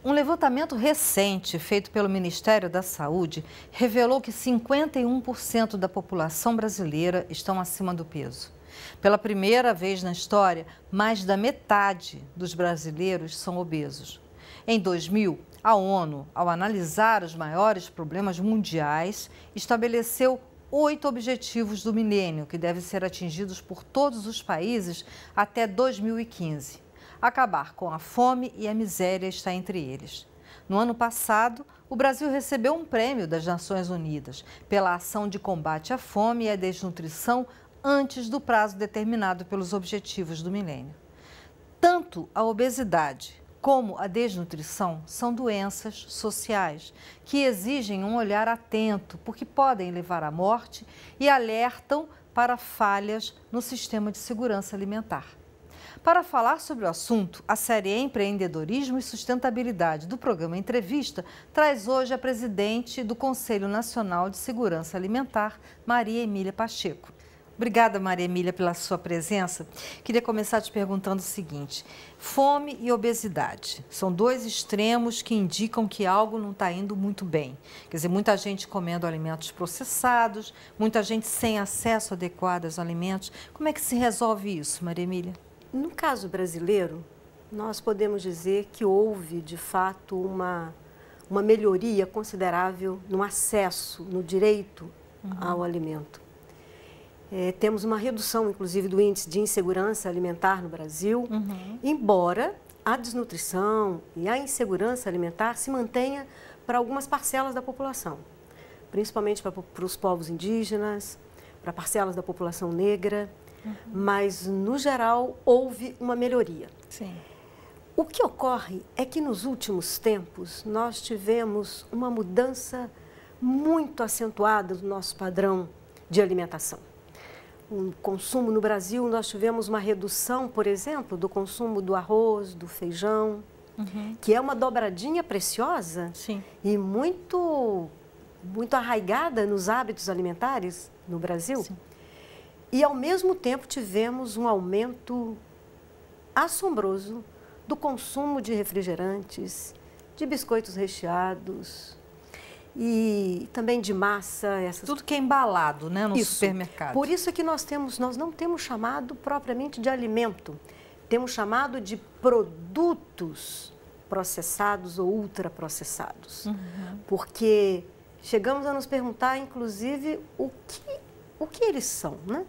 Um levantamento recente feito pelo Ministério da Saúde revelou que 51% da população brasileira estão acima do peso. Pela primeira vez na história, mais da metade dos brasileiros são obesos. Em 2000, a ONU, ao analisar os maiores problemas mundiais, estabeleceu 8 objetivos do milênio que devem ser atingidos por todos os países até 2015. Acabar com a fome e a miséria está entre eles. No ano passado, o Brasil recebeu um prêmio das Nações Unidas pela ação de combate à fome e à desnutrição antes do prazo determinado pelos Objetivos do Milênio. Tanto a obesidade como a desnutrição são doenças sociais que exigem um olhar atento porque podem levar à morte e alertam para falhas no sistema de segurança alimentar. Para falar sobre o assunto, a série Empreendedorismo e Sustentabilidade do programa Entrevista traz hoje a presidente do Conselho Nacional de Segurança Alimentar, Maria Emília Pacheco. Obrigada, Maria Emília, pela sua presença. Queria começar te perguntando o seguinte: fome e obesidade são dois extremos que indicam que algo não está indo muito bem. Quer dizer, muita gente comendo alimentos processados, muita gente sem acesso adequado aos alimentos. Como é que se resolve isso, Maria Emília? No caso brasileiro, nós podemos dizer que houve, de fato, uma melhoria considerável no acesso, no direito ao alimento. Temos uma redução, inclusive, do índice de insegurança alimentar no Brasil, embora a desnutrição e a insegurança alimentar se mantenha para algumas parcelas da população, principalmente para os povos indígenas, para parcelas da população negra. Mas, no geral, houve uma melhoria. Sim. O que ocorre é que, nos últimos tempos, nós tivemos uma mudança muito acentuada do nosso padrão de alimentação. O consumo no Brasil, nós tivemos uma redução, por exemplo, do consumo do arroz, do feijão, que é uma dobradinha preciosa. Sim. E muito arraigada nos hábitos alimentares no Brasil. Sim. E, ao mesmo tempo, tivemos um aumento assombroso do consumo de refrigerantes, de biscoitos recheados e também de massa. Tudo que é embalado, né, no supermercado. Por isso é que nós não temos chamado propriamente de alimento, temos chamado de produtos processados ou ultraprocessados. Porque chegamos a nos perguntar, inclusive, o que eles são, né?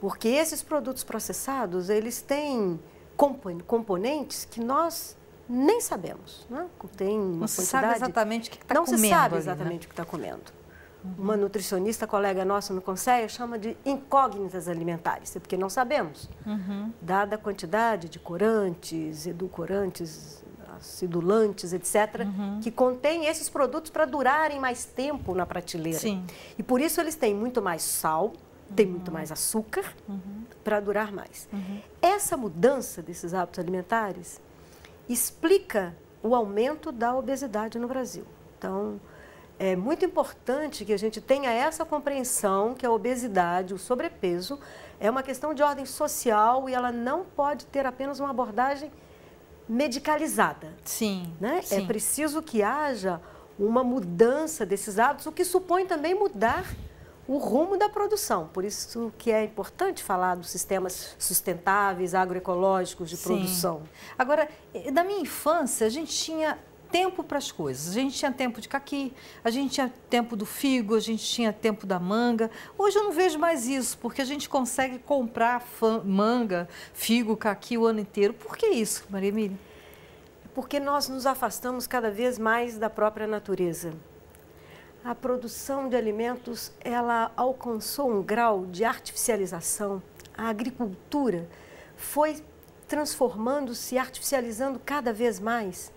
Porque esses produtos processados, eles têm componentes que nós nem sabemos, né? Tem uma não se sabe exatamente o que está comendo. Não se sabe ali, exatamente né? o que está comendo. Uma nutricionista, colega nossa no Conselho, chama de incógnitas alimentares, porque não sabemos. Dada a quantidade de corantes, edulcorantes, acidulantes, etc., que contém esses produtos para durarem mais tempo na prateleira. Sim. E por isso eles têm muito mais sal, têm muito mais açúcar, para durar mais. Essa mudança desses hábitos alimentares explica o aumento da obesidade no Brasil. Então, é muito importante que a gente tenha essa compreensão que a obesidade, o sobrepeso, é uma questão de ordem social e ela não pode ter apenas uma abordagem medicalizada. Sim, né? sim. É preciso que haja uma mudança desses hábitos, o que supõe também mudar o rumo da produção. Por isso que é importante falar dos sistemas sustentáveis, agroecológicos de produção. Agora, na minha infância, a gente tinha tempo para as coisas. A gente tinha tempo de caqui, a gente tinha tempo do figo, a gente tinha tempo da manga. Hoje eu não vejo mais isso, porque a gente consegue comprar manga, figo, caqui o ano inteiro. Por que isso, Maria Emília? Porque nós nos afastamos cada vez mais da própria natureza. A produção de alimentos, ela alcançou um grau de artificialização. A agricultura foi transformando-se, artificializando cada vez mais.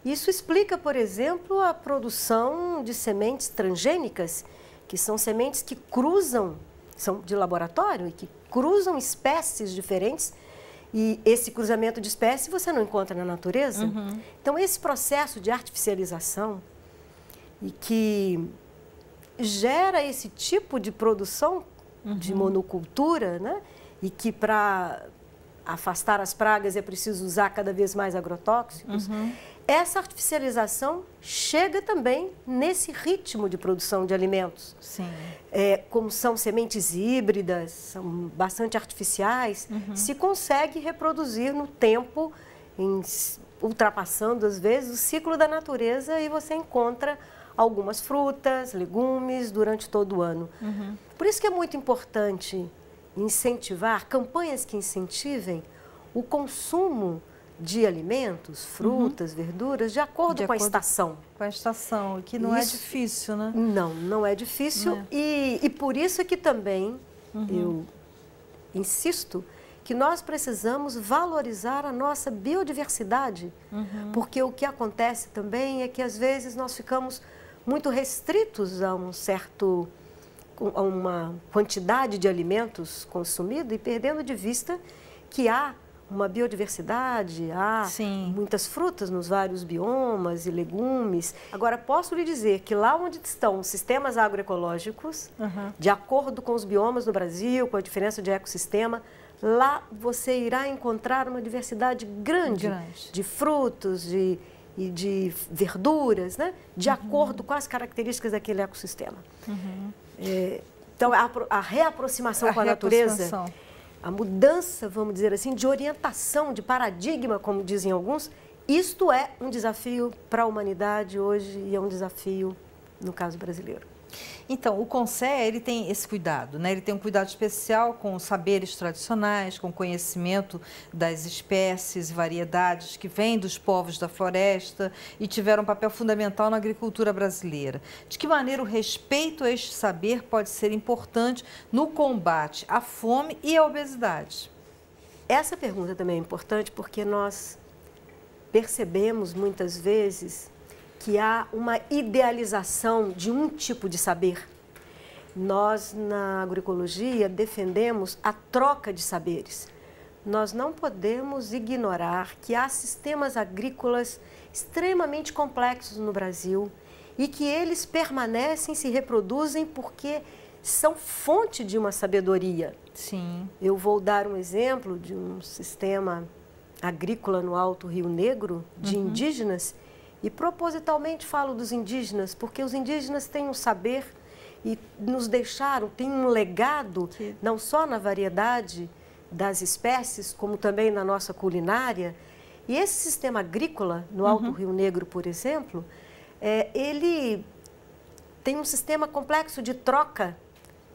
Isso explica, por exemplo, a produção de sementes transgênicas, que são sementes que cruzam, são de laboratório e que cruzam espécies diferentes. E esse cruzamento de espécies você não encontra na natureza. Então, esse processo de artificialização e que gera esse tipo de produção de monocultura, né? E que para afastar as pragas é preciso usar cada vez mais agrotóxicos, essa artificialização chega também nesse ritmo de produção de alimentos. Sim. Como são sementes híbridas, são bastante artificiais, se consegue reproduzir no tempo, ultrapassando às vezes o ciclo da natureza, e você encontra algumas frutas, legumes durante todo o ano. Por isso que é muito importante incentivar campanhas que incentivem o consumo de alimentos, frutas, verduras, de acordo com a estação. Com a estação, que não é difícil, né? Não, não é difícil. E por isso é que também eu insisto que nós precisamos valorizar a nossa biodiversidade, porque o que acontece também é que às vezes nós ficamos muito restritos a a uma quantidade de alimentos consumidos e perdendo de vista que há uma biodiversidade, há muitas frutas nos vários biomas e legumes. Agora, posso lhe dizer que lá onde estão os sistemas agroecológicos, de acordo com os biomas no Brasil, com a diferença de ecossistema, lá você irá encontrar uma diversidade grande. De frutos e de verduras, né? De acordo com as características daquele ecossistema. Então, a reaproximação com a natureza, a mudança, vamos dizer assim, de orientação, de paradigma, como dizem alguns, isto é um desafio para a humanidade hoje e é um desafio no caso brasileiro. Então, o CONSEA, ele tem esse cuidado, né? Ele tem um cuidado especial com os saberes tradicionais, com o conhecimento das espécies e variedades que vêm dos povos da floresta e tiveram um papel fundamental na agricultura brasileira. De que maneira o respeito a este saber pode ser importante no combate à fome e à obesidade? Essa pergunta também é importante porque nós percebemos muitas vezes que há uma idealização de um tipo de saber. Nós, na agroecologia, defendemos a troca de saberes. Nós não podemos ignorar que há sistemas agrícolas extremamente complexos no Brasil e que eles permanecem, se reproduzem porque são fonte de uma sabedoria. Sim. Eu vou dar um exemplo de um sistema agrícola no Alto Rio Negro, de indígenas, e propositalmente falo dos indígenas, porque os indígenas têm um saber e nos deixaram, têm um legado, não só na variedade das espécies, como também na nossa culinária. E esse sistema agrícola, no Alto Rio Negro, por exemplo, ele tem um sistema complexo de troca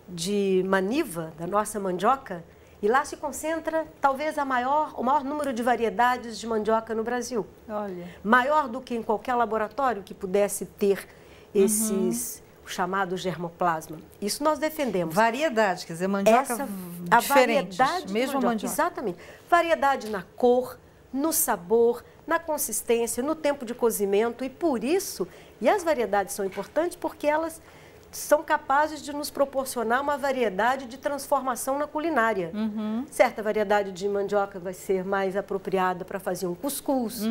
de maniva, da nossa mandioca, e lá se concentra talvez o maior número de variedades de mandioca no Brasil. Olha. Maior do que em qualquer laboratório que pudesse ter esses chamados germoplasma. Isso nós defendemos. Variedade, quer dizer, mandioca diferente, mesmo mandioca. Exatamente. Variedade na cor, no sabor, na consistência, no tempo de cozimento e por isso, e as variedades são importantes porque elas são capazes de nos proporcionar uma variedade de transformação na culinária. Certa variedade de mandioca vai ser mais apropriada para fazer um cuscuz,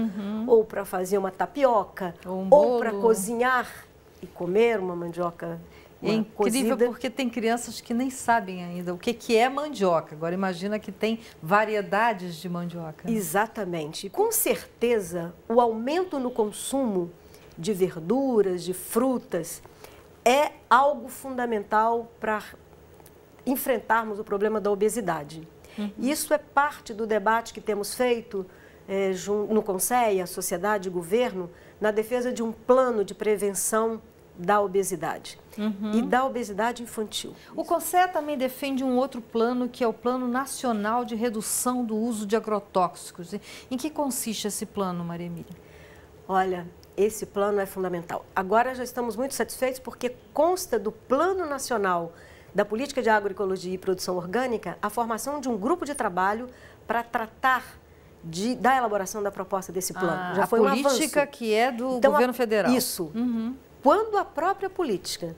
ou para fazer uma tapioca, ou para cozinhar e comer uma mandioca incrível cozida. Porque tem crianças que nem sabem ainda o que é mandioca. Agora imagina que tem variedades de mandioca. Exatamente. Com certeza, o aumento no consumo de verduras, de frutas, é algo fundamental para enfrentarmos o problema da obesidade. Isso é parte do debate que temos feito no CONSEA, sociedade e governo, na defesa de um plano de prevenção da obesidade e da obesidade infantil. O CONSEA também defende um outro plano, que é o Plano Nacional de Redução do Uso de Agrotóxicos. Em que consiste esse plano, Maria Emília? Olha, esse plano é fundamental. Agora já estamos muito satisfeitos porque consta do Plano Nacional da Política de Agroecologia e Produção Orgânica a formação de um grupo de trabalho para tratar da elaboração da proposta desse plano. Já foi um avanço. A política que é do governo federal. Isso. Quando a própria política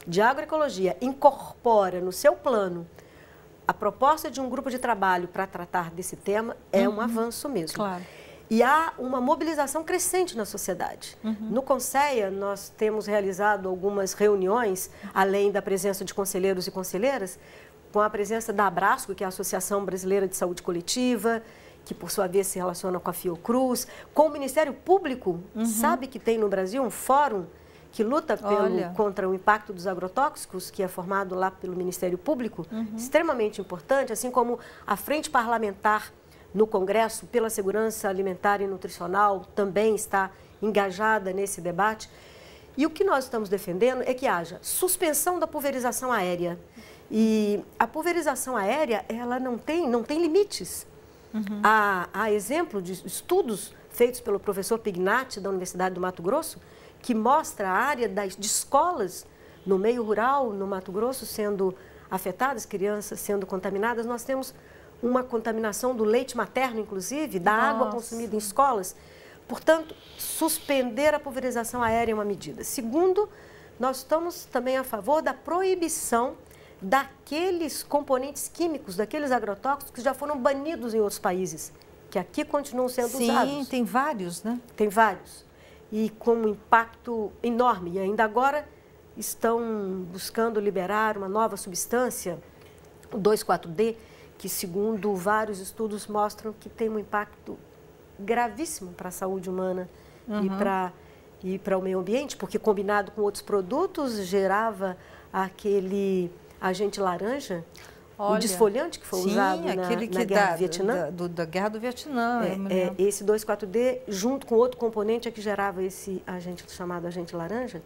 de agroecologia incorpora no seu plano a proposta de um grupo de trabalho para tratar desse tema, é um avanço mesmo. Claro. E há uma mobilização crescente na sociedade. No CONSEA, nós temos realizado algumas reuniões, além da presença de conselheiros e conselheiras, com a presença da Abrasco, que é a Associação Brasileira de Saúde Coletiva, que por sua vez se relaciona com a Fiocruz, com o Ministério Público. Sabe que tem no Brasil um fórum que luta contra o impacto dos agrotóxicos, que é formado lá pelo Ministério Público, extremamente importante, assim como a Frente Parlamentar no Congresso pela Segurança Alimentar e Nutricional também está engajada nesse debate. E o que nós estamos defendendo é que haja suspensão da pulverização aérea. E a pulverização aérea, ela não tem limites. Há exemplo de estudos feitos pelo professor Pignatti, da Universidade do Mato Grosso, que mostra a área de escolas no meio rural, no Mato Grosso, sendo afetadas, crianças sendo contaminadas. Nós temos uma contaminação do leite materno, inclusive, da água consumida em escolas. Portanto, suspender a pulverização aérea é uma medida. Segundo, nós estamos também a favor da proibição daqueles componentes químicos, daqueles agrotóxicos que já foram banidos em outros países, que aqui continuam sendo usados. Sim, tem vários, né? Tem vários. E com um impacto enorme. E ainda agora estão buscando liberar uma nova substância, o 2,4-D, que segundo vários estudos mostram que tem um impacto gravíssimo para a saúde humana e para o meio ambiente, porque combinado com outros produtos gerava aquele agente laranja, o desfoliante que foi usado na Guerra do Vietnã. Da Guerra do Vietnã. Esse 2,4-D, junto com outro componente, é que gerava esse agente chamado agente laranja.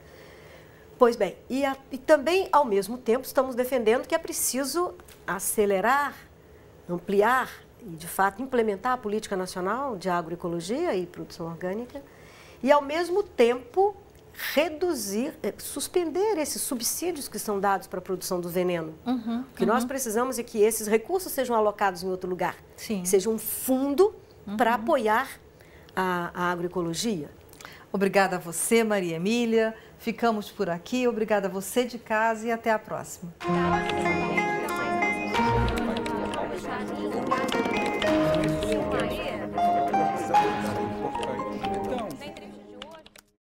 Pois bem, e também, ao mesmo tempo, estamos defendendo que é preciso acelerar, ampliar e, de fato, implementar a Política Nacional de Agroecologia e Produção Orgânica e, ao mesmo tempo, reduzir, suspender esses subsídios que são dados para a produção do veneno. O que nós precisamos é que esses recursos sejam alocados em outro lugar. Sim. Seja um fundo para apoiar a agroecologia. Obrigada a você, Maria Emília. Ficamos por aqui. Obrigada a você de casa e até a próxima.